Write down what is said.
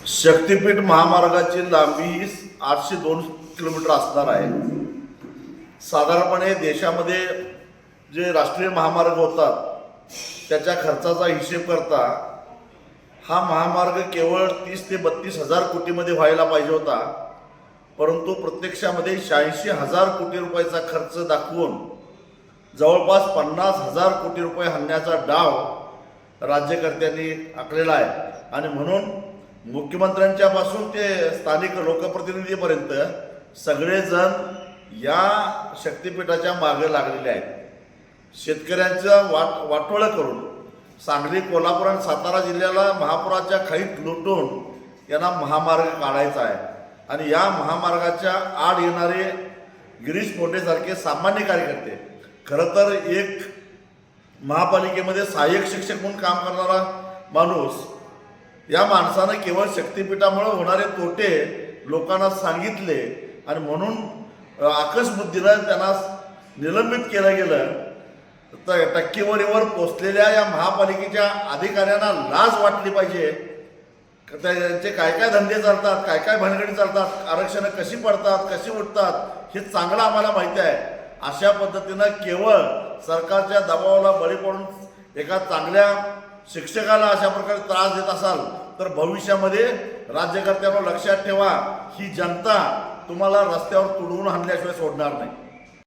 शक्तीपीठ महामार्गाची लांबी ही 802 किलोमीटर असणार आहे। साधारणपणे देशामध्ये जे राष्ट्रीय महामार्ग होतात त्याच्या खर्चाचा हिशेब करता हा महामार्ग केवळ 30 ते 32 हजार कोटीमध्ये व्हायला पाहिजे होता, परंतु प्रत्यक्षामध्ये 86,000 कोटी रुपयाचा खर्च दाखवून जवळपास 50,000 कोटी रुपये हाणण्याचा डाव राज्यकर्त्यांनी आखलेला आहे। आणि म्हणून मुख्यमंत्र्यांच्या पासून ते स्थानिक लोकप्रतिनिधीपर्यंत सगळेजण या शक्तीपीठाच्या मागे लागलेले आहेत। शेतकऱ्यांचं वाटोळं करून सांगली, कोल्हापूर आणि सातारा जिल्ह्याला महापुराच्या खाईत लुटून यांना महामार्ग काढायचा आहे। आणि या महामार्गाच्या आड येणारे गिरीश मोठेसारखे सामान्य कार्यकर्ते, खरं तर एक महापालिकेमध्ये सहाय्यक शिक्षक म्हणून काम करणारा माणूस, या माणसानं केवळ शक्तीपीठामुळे होणारे तोटे लोकांना सांगितले आणि म्हणून आकस्मिकतेनं त्यांना निलंबित केलं गेलं। तर टक्केवारीवर पोचलेल्या या महापालिकेच्या अधिकाऱ्यांना लाज वाटली पाहिजे। त्यांचे काय काय धंदे चालतात, काय काय भानगडी चालतात, आरक्षणं कशी पडतात, कशी उठतात, हे चांगलं आम्हाला माहिती आहे। अशा पद्धतीनं केवळ सरकारच्या दबावाला बळी पडून एका चांगल्या शिक्षकाला अशा प्रकारे त्रास देत असाल तर भविष्यामध्ये राज्यकर्त्यांना लक्षात ठेवा, ही जनता तुम्हाला रस्त्यावर तुडवून आणल्याशिवाय सोडणार नाही।